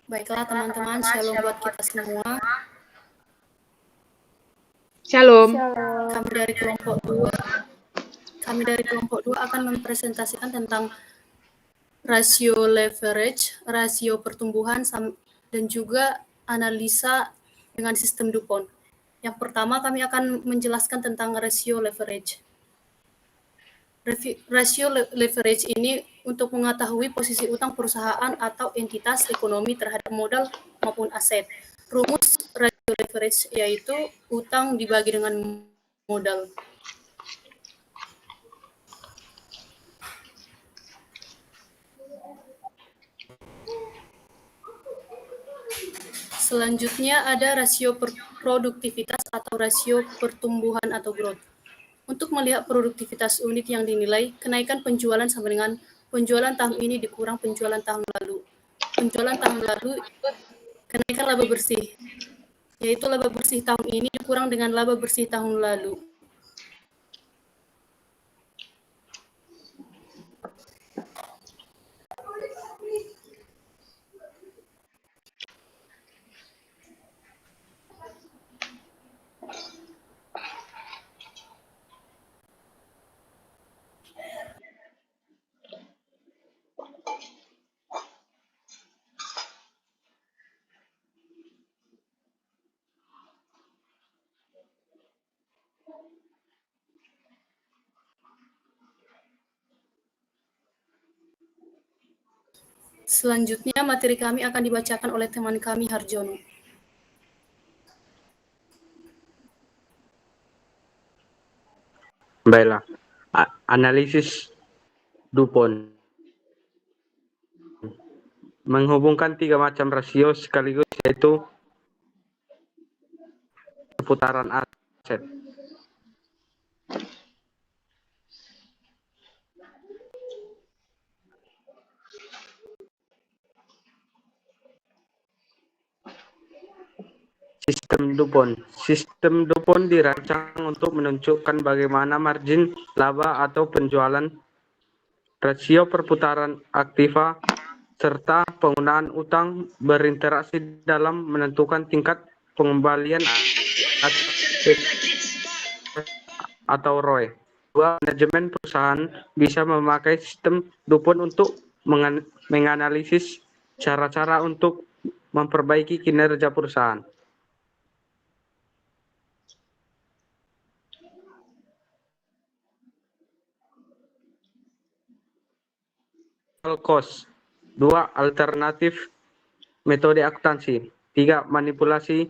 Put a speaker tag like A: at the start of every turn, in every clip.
A: Baiklah teman-teman, shalom buat kita semua.
B: Shalom.
A: Kami dari kelompok 2 akan mempresentasikan tentang rasio leverage, rasio pertumbuhan, dan juga analisa dengan sistem DuPont. Yang pertama kami akan menjelaskan tentang rasio leverage. Rasio leverage ini untuk mengetahui posisi utang perusahaan atau entitas ekonomi terhadap modal maupun aset. Rumus rasio leverage yaitu utang dibagi dengan modal. Selanjutnya ada rasio produktivitas atau rasio pertumbuhan atau growth. Untuk melihat produktivitas unit yang dinilai, kenaikan penjualan sama dengan penjualan tahun ini dikurang penjualan tahun lalu. Penjualan tahun lalu kenaikan laba bersih, yaitu laba bersih tahun ini dikurang dengan laba bersih tahun lalu. Selanjutnya materi kami akan dibacakan oleh teman kami Harjono.
C: Baiklah, analisis DuPont menghubungkan 3 macam rasio sekaligus, yaitu perputaran aset, Sistem DuPont dirancang untuk menunjukkan bagaimana margin laba atau penjualan, rasio perputaran aktiva, serta penggunaan utang berinteraksi dalam menentukan tingkat pengembalian atau ROE. Manajemen perusahaan bisa memakai sistem DuPont untuk menganalisis cara-cara untuk memperbaiki kinerja perusahaan. Cost. 2. Alternatif metode akuntansi. 3. Manipulasi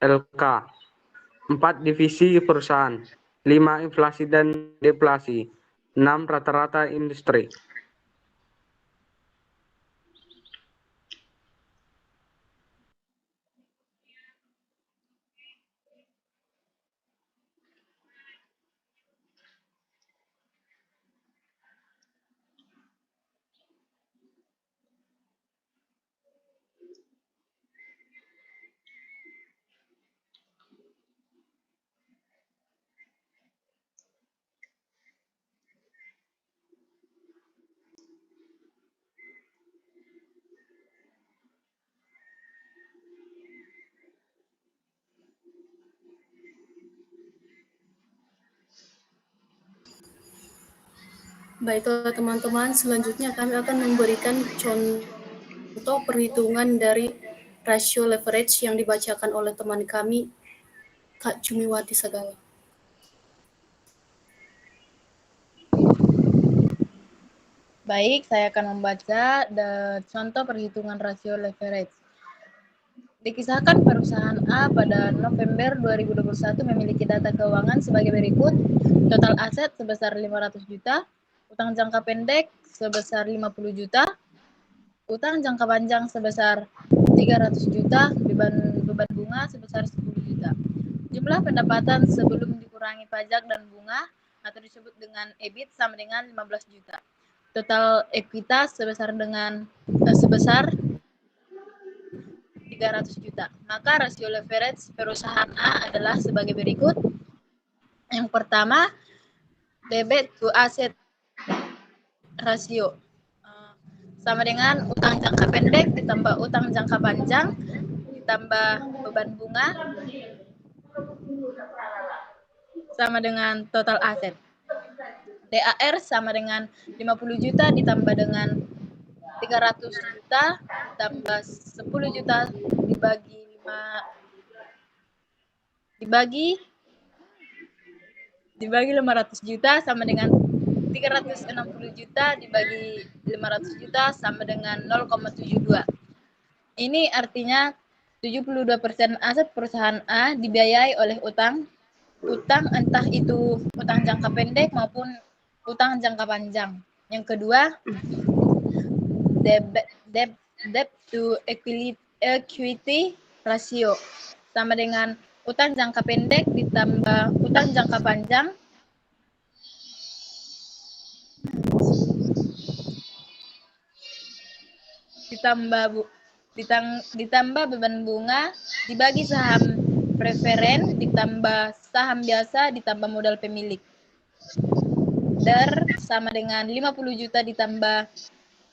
C: LK. 4. Divisi perusahaan. 5. Inflasi dan deflasi. 6. Rata-rata industri.
A: Baiklah teman-teman, selanjutnya kami akan memberikan contoh perhitungan dari rasio leverage yang dibacakan oleh teman kami, Kak Jumiwati Sagala.
B: Baik, saya akan membaca contoh perhitungan rasio leverage. Dikisahkan perusahaan A pada November 2021 memiliki data keuangan sebagai berikut. Total aset sebesar 500 juta, utang jangka pendek sebesar 50 juta, utang jangka panjang sebesar 300 juta, beban bunga sebesar 10 juta. Jumlah pendapatan sebelum dikurangi pajak dan bunga atau disebut dengan EBIT sama dengan 15 juta. Total ekuitas sebesar 300 juta. Maka rasio leverage perusahaan A adalah sebagai berikut. Yang pertama, debit to asset ratio. sama dengan utang jangka pendek ditambah utang jangka panjang ditambah beban bunga sama dengan total aset. DAR sama dengan 50 juta ditambah dengan 300 juta ditambah 10 juta dibagi 500 juta sama dengan 360 juta dibagi 500 juta sama dengan 0,72. Ini artinya 72% aset perusahaan A dibiayai oleh utang entah itu utang jangka pendek maupun utang jangka panjang. Yang kedua, debt to equity ratio sama dengan utang jangka pendek ditambah utang jangka panjang ditambah beban bunga dibagi saham preferen ditambah saham biasa ditambah modal pemilik. DAR sama dengan 50 juta ditambah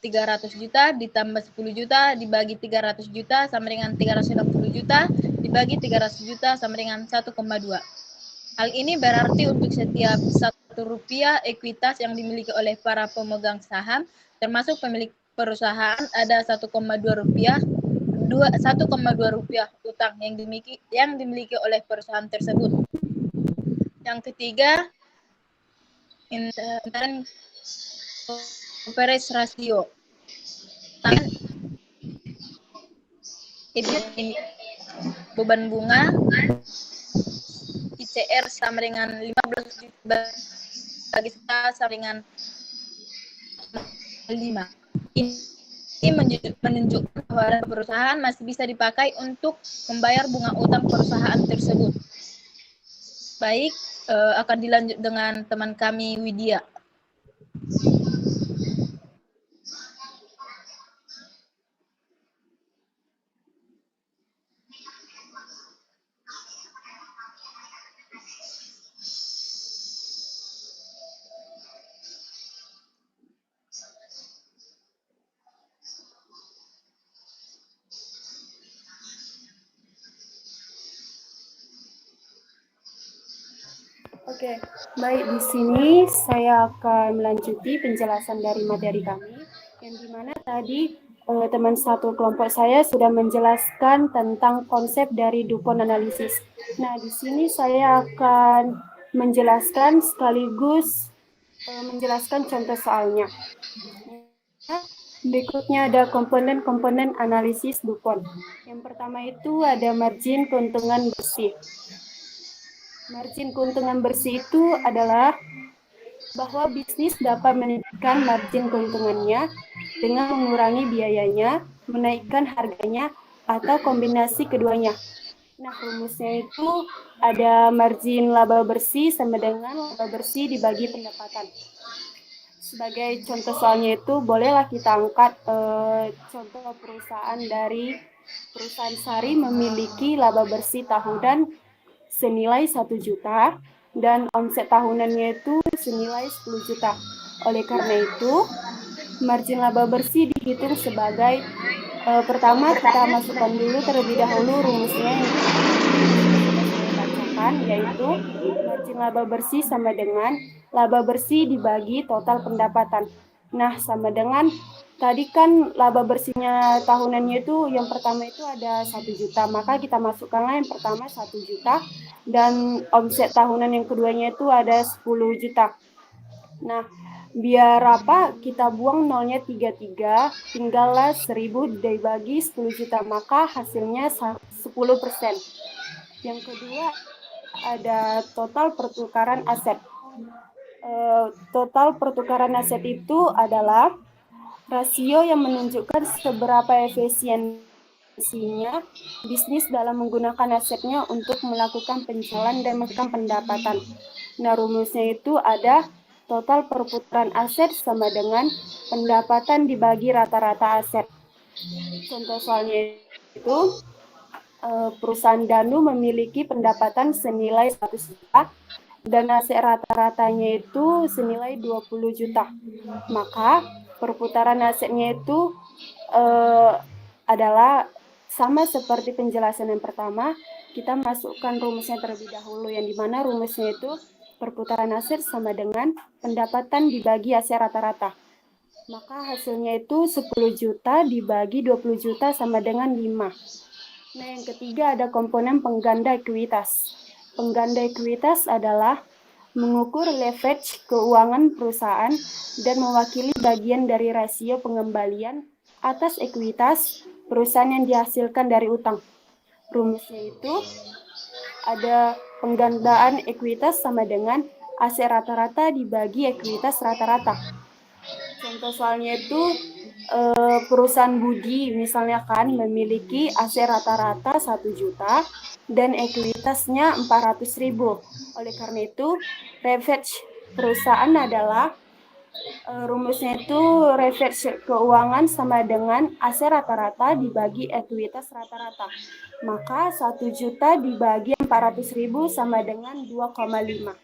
B: 300 juta ditambah 10 juta dibagi 300 juta sama dengan 360 juta dibagi 300 juta sama dengan 1,2. Hal ini berarti untuk setiap Rp1 ekuitas yang dimiliki oleh para pemegang saham termasuk pemilik perusahaan ada 1,2 rupiah utang yang dimiliki oleh perusahaan tersebut. Yang ketiga, interest coverage ratio. Ini beban bunga ICR sama dengan 15 juta bagi sama dengan 5. Ini menunjukkan bahwa perusahaan masih bisa dipakai untuk membayar bunga utang perusahaan tersebut. Baik, akan dilanjut dengan teman kami Widya.
A: Oke, baik, di sini saya akan melanjuti penjelasan dari materi kami, yang dimana tadi teman satu kelompok saya sudah menjelaskan tentang konsep dari DuPont Analysis. Nah, di sini saya akan menjelaskan sekaligus menjelaskan contoh soalnya. Berikutnya ada komponen-komponen analisis DuPont. Yang pertama itu ada margin keuntungan bersih. Margin keuntungan bersih itu adalah bahwa bisnis dapat meningkatkan margin keuntungannya dengan mengurangi biayanya, menaikkan harganya, atau kombinasi keduanya. Nah, rumusnya itu ada margin laba bersih sama dengan laba bersih dibagi pendapatan. Sebagai contoh soalnya itu, bolehlah kita angkat contoh perusahaan dari perusahaan Sari memiliki laba bersih tahunan senilai 1 juta dan omset tahunannya itu senilai 10 juta. Oleh karena itu, margin laba bersih dihitung sebagai pertama kita masukkan dulu terlebih dahulu rumusnya yang saya bacakan, yaitu margin laba bersih sama dengan laba bersih dibagi total pendapatan. Nah, sama dengan tadi kan laba bersihnya tahunannya itu yang pertama itu ada 1 juta, maka kita masukkanlah yang pertama 1 juta dan omset tahunan yang keduanya itu ada 10 juta. Nah, biar apa kita buang nolnya 33, tinggallah 1000 dibagi 10 juta, maka hasilnya 10%. Yang kedua ada total pertukaran aset. Total pertukaran aset itu adalah rasio yang menunjukkan seberapa efisiensinya bisnis dalam menggunakan asetnya untuk melakukan penjualan dan menghasilkan pendapatan. Nah, rumusnya itu ada total perputaran aset sama dengan pendapatan dibagi rata-rata aset. Contoh soalnya itu, perusahaan Danu memiliki pendapatan senilai 100 juta dan aset rata-ratanya itu senilai 20 juta. Maka
D: perputaran asetnya itu adalah sama seperti penjelasan yang pertama, kita masukkan rumusnya terlebih dahulu, yang dimana rumusnya itu perputaran aset sama dengan pendapatan dibagi aset rata-rata. Maka hasilnya itu 10 juta dibagi 20 juta sama dengan 5. Nah, yang ketiga ada komponen pengganda ekuitas. Pengganda ekuitas adalah mengukur leverage keuangan perusahaan dan mewakili bagian dari rasio pengembalian atas ekuitas perusahaan yang dihasilkan dari utang. Rumusnya itu ada penggandaan ekuitas sama dengan aset rata-rata dibagi ekuitas rata-rata. Contoh soalnya itu perusahaan Budi misalnya kan memiliki aset rata-rata 1 juta dan ekuitasnya 400.000. Oleh karena itu, leverage perusahaan adalah rumusnya itu leverage keuangan sama dengan aset rata-rata dibagi ekuitas rata-rata. Maka 1 juta dibagi 400.000 sama dengan 2,5.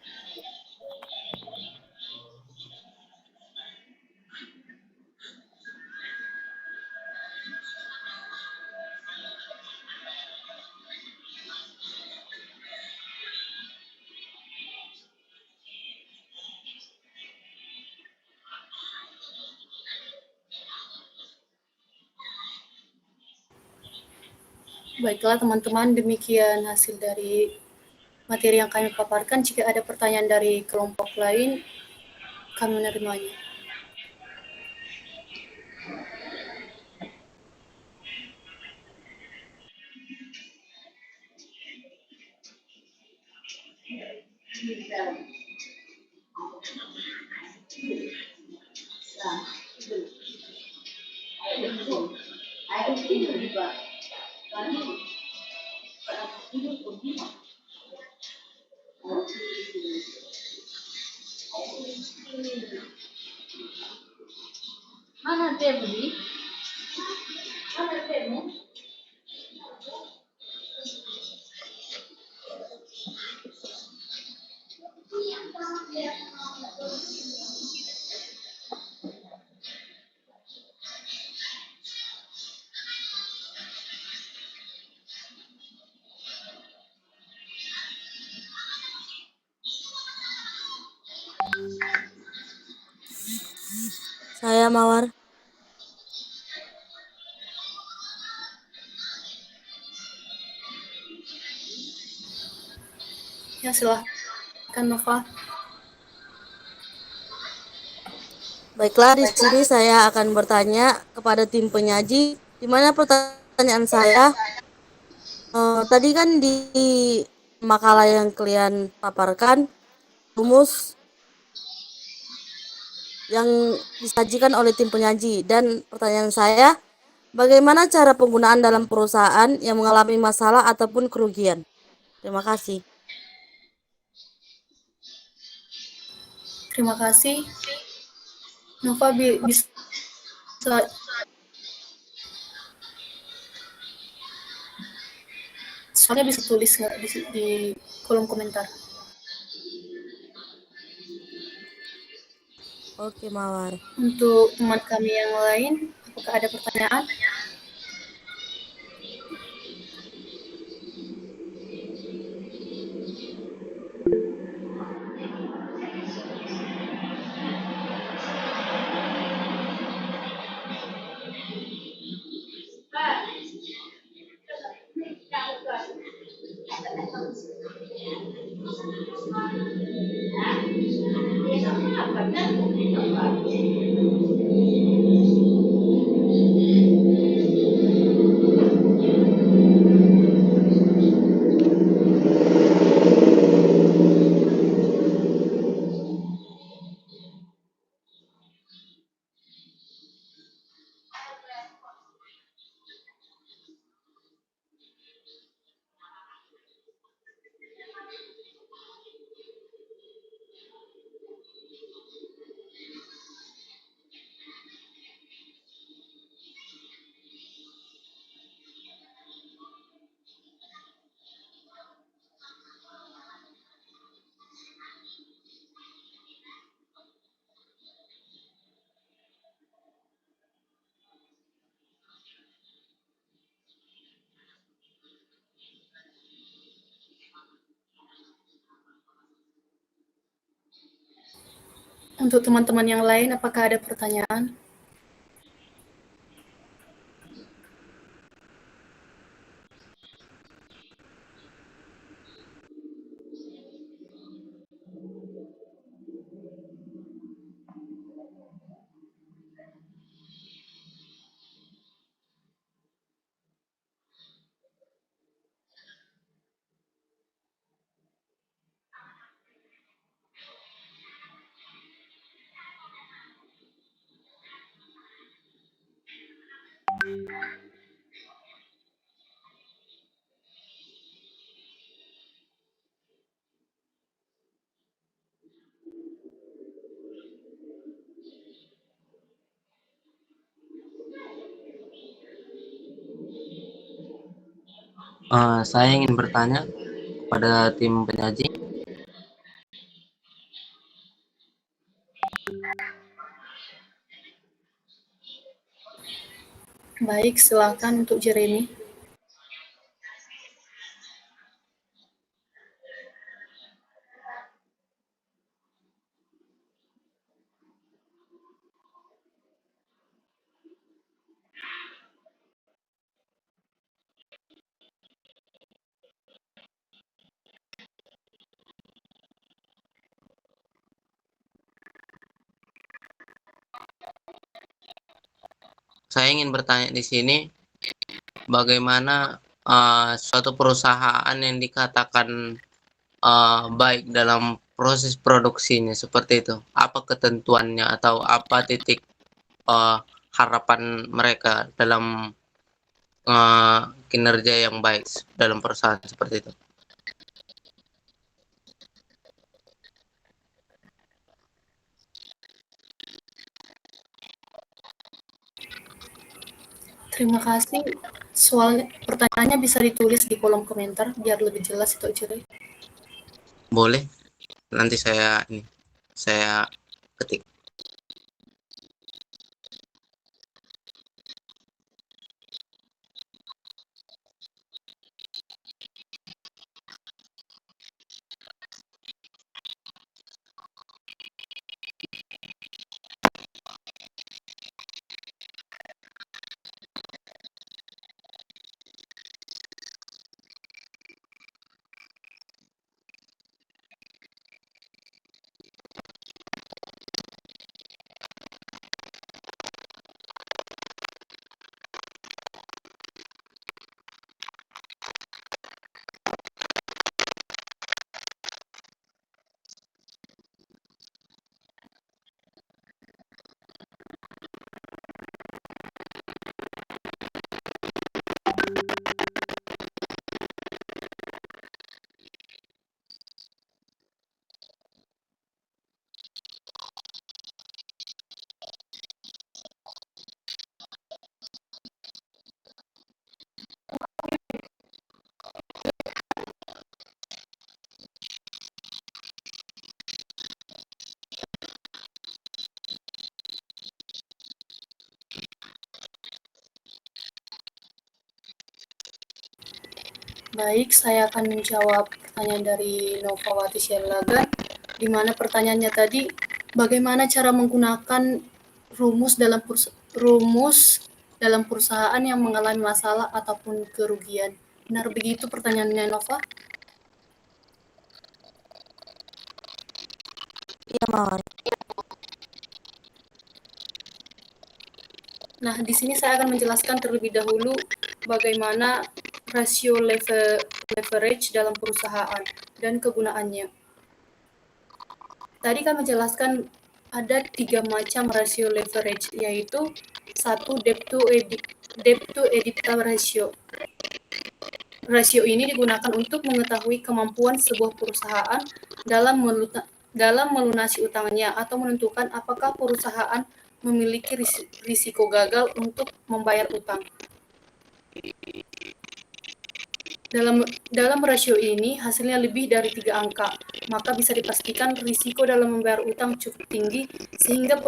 A: Baiklah teman-teman, demikian hasil dari materi yang kami paparkan. Jika ada pertanyaan dari kelompok lain, kami menerimanya.
E: Saya Mawar.
A: Ya, silahkan Nova.
E: Baiklah, di sini saya akan bertanya kepada tim penyaji, di mana pertanyaan saya tadi kan di makalah yang kalian paparkan rumus yang disajikan oleh tim penyaji, dan pertanyaan saya, bagaimana cara penggunaan dalam perusahaan yang mengalami masalah ataupun kerugian? Terima kasih.
A: Terima kasih. Nova bisa soalnya bisa tulis nggak di kolom komentar.
E: Oke, Mawar.
A: Untuk teman kami yang lain, apakah ada pertanyaan? Untuk teman-teman yang lain, apakah ada pertanyaan?
F: Saya ingin bertanya kepada tim penyaji.
A: Baik, silakan untuk Jeremy.
F: Saya ingin bertanya di sini, bagaimana suatu perusahaan yang dikatakan baik dalam proses produksinya seperti itu? Apa ketentuannya atau apa titik harapan mereka dalam kinerja yang baik dalam perusahaan seperti itu?
A: Terima kasih. Soal pertanyaannya bisa ditulis di kolom komentar biar lebih jelas itu Jeremy.
F: Boleh? Nanti saya ketik.
A: Baik, saya akan menjawab pertanyaan dari Novawati Sherlagan, di mana pertanyaannya tadi, bagaimana cara menggunakan rumus dalam perusahaan yang mengalami masalah ataupun kerugian. Benar begitu pertanyaannya, Nova?
E: Iya, Mawar.
A: Nah, di sini saya akan menjelaskan terlebih dahulu bagaimana rasio leverage dalam perusahaan dan kegunaannya. Tadi kan menjelaskan ada 3 macam rasio leverage, yaitu 1 debt to EBITDA ratio. Rasio ini digunakan untuk mengetahui kemampuan sebuah perusahaan dalam melunasi utangnya atau menentukan apakah perusahaan memiliki risiko gagal untuk membayar utang. Dalam rasio ini hasilnya lebih dari 3 angka, maka bisa dipastikan risiko dalam membayar utang cukup tinggi sehingga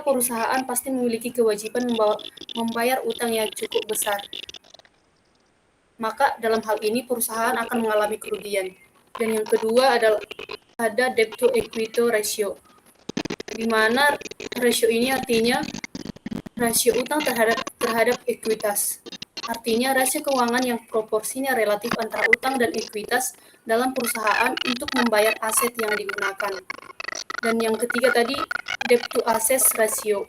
A: perusahaan pasti memiliki kewajiban membayar utang yang cukup besar. Maka dalam hal ini perusahaan akan mengalami kerugian. Dan yang kedua adalah ada debt to equity ratio, di mana rasio ini artinya rasio utang terhadap ekuitas. Artinya rasio keuangan yang proporsinya relatif antara utang dan ekuitas dalam perusahaan untuk membayar aset yang digunakan. Dan yang ketiga tadi, debt to assets ratio.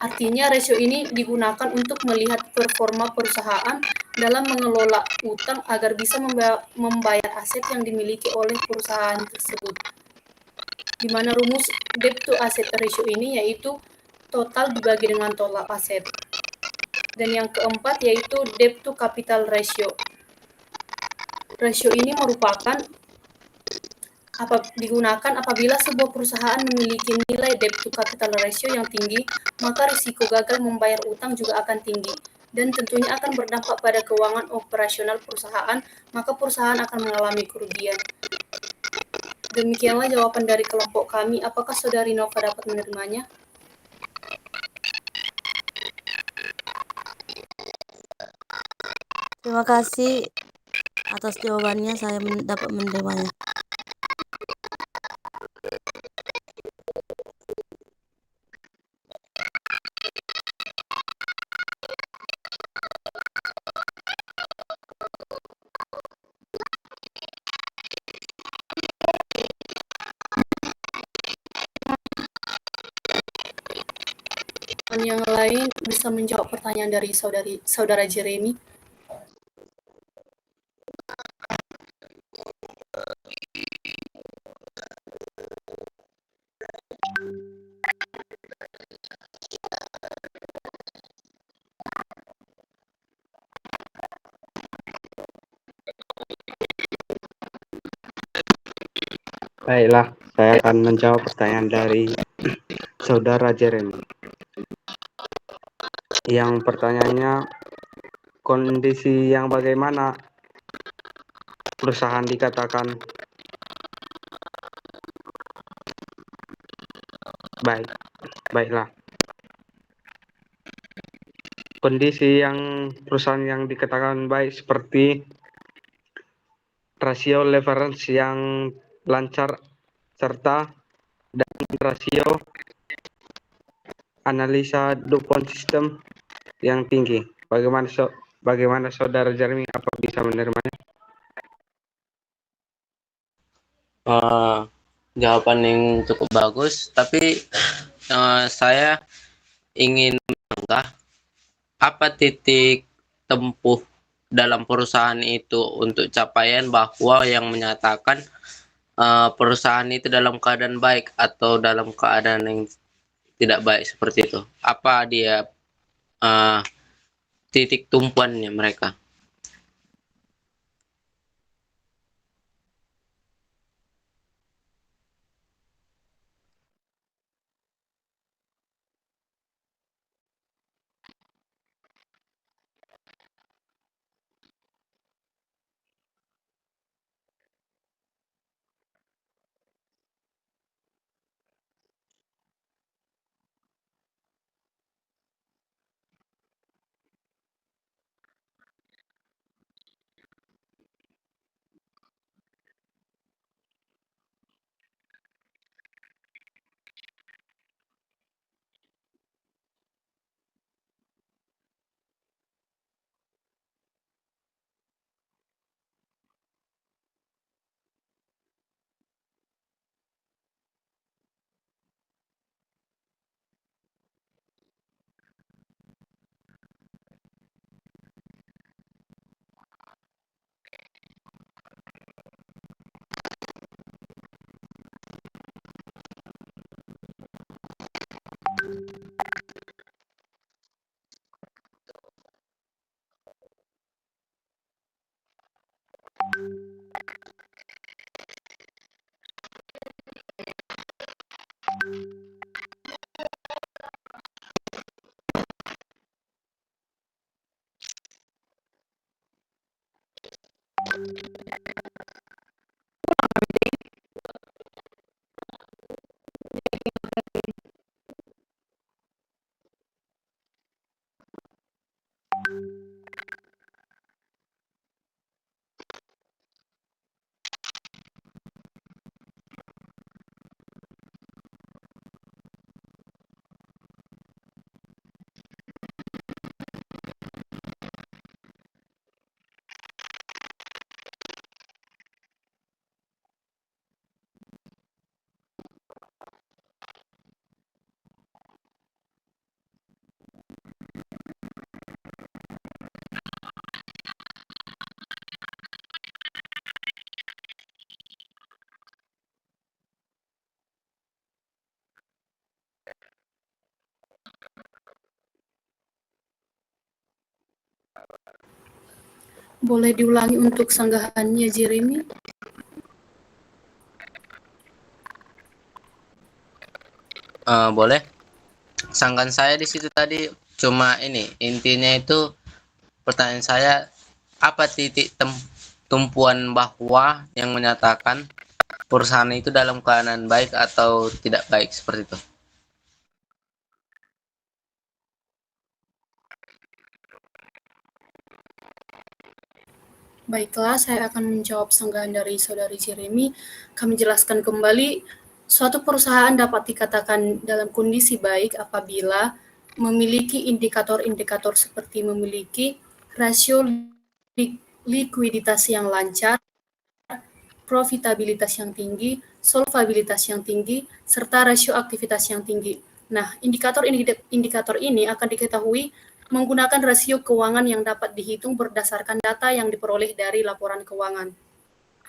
A: Artinya rasio ini digunakan untuk melihat performa perusahaan dalam mengelola utang agar bisa membayar aset yang dimiliki oleh perusahaan tersebut. Di mana rumus debt to asset ratio ini yaitu total dibagi dengan total aset. Dan yang keempat yaitu debt to capital ratio. Rasio ini merupakan digunakan apabila sebuah perusahaan memiliki nilai debt to capital ratio yang tinggi, maka risiko gagal membayar utang juga akan tinggi dan tentunya akan berdampak pada keuangan operasional perusahaan, maka perusahaan akan mengalami kerugian. Demikianlah jawaban dari kelompok kami. Apakah Saudari Nova dapat menerimanya?
E: Terima kasih atas jawabannya, saya dapat menerimanya.
A: Dan yang lain bisa menjawab pertanyaan dari saudara Jeremy.
C: Baiklah, saya akan menjawab pertanyaan dari Saudara Jeremy. Yang pertanyaannya, kondisi yang bagaimana perusahaan dikatakan baik? Baiklah. Kondisi yang perusahaan yang dikatakan baik seperti rasio leverage yang lancar serta dan rasio analisa DuPont system yang tinggi. Bagaimana Saudara Jeremy, apa bisa menerimanya?
F: Jawaban yang cukup bagus, tapi saya ingin menganggap apa titik tempuh dalam perusahaan itu untuk capaian bahwa yang menyatakan perusahaan itu dalam keadaan baik atau dalam keadaan yang tidak baik seperti itu. Apa dia uh, titik tumpuannya mereka?
A: Boleh diulangi untuk sanggahannya, Jeremy?
F: Boleh. Sanggahan saya di situ tadi cuma ini, intinya itu pertanyaan saya, apa titik tumpuan bahwa yang menyatakan perusahaan itu dalam keadaan baik atau tidak baik, seperti itu.
A: Baiklah, saya akan menjawab sanggahan dari Saudari Jeremy. Kami jelaskan kembali, suatu perusahaan dapat dikatakan dalam kondisi baik apabila memiliki indikator-indikator seperti memiliki rasio likuiditas yang lancar, profitabilitas yang tinggi, solvabilitas yang tinggi, serta rasio aktivitas yang tinggi. Nah, indikator ini akan diketahui menggunakan rasio keuangan yang dapat dihitung berdasarkan data yang diperoleh dari laporan keuangan.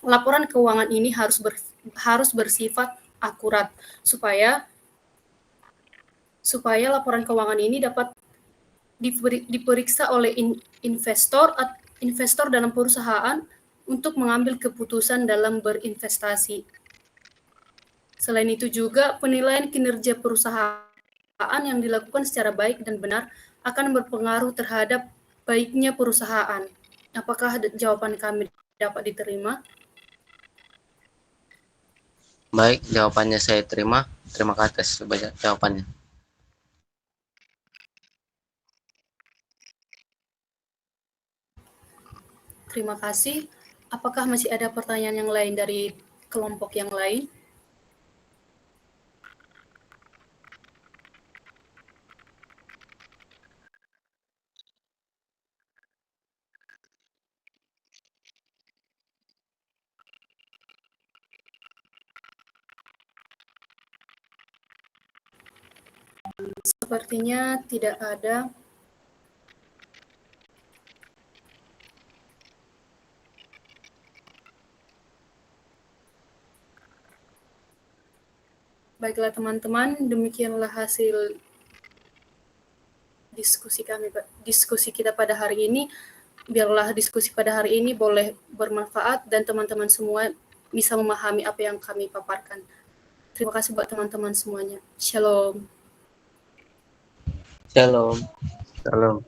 A: Laporan keuangan ini harus bersifat akurat supaya laporan keuangan ini dapat diperiksa oleh investor dalam perusahaan untuk mengambil keputusan dalam berinvestasi. Selain itu juga penilaian kinerja perusahaan yang dilakukan secara baik dan benar akan berpengaruh terhadap baiknya perusahaan. Apakah jawaban kami dapat diterima?
F: Baik, jawabannya saya terima. Terima kasih atas jawabannya.
A: Terima kasih. Apakah masih ada pertanyaan yang lain dari kelompok yang lain? Sepertinya tidak ada. Baiklah teman-teman, demikianlah hasil diskusi kita pada hari ini. Biarlah diskusi pada hari ini boleh bermanfaat dan teman-teman semua bisa memahami apa yang kami paparkan. Terima kasih buat teman-teman semuanya. Shalom.
F: Shalom.
C: Shalom.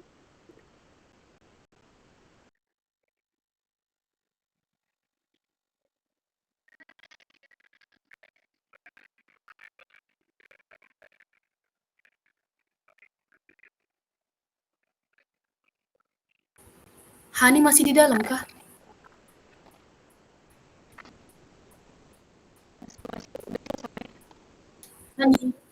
A: Hani masih di dalam kah? Hani.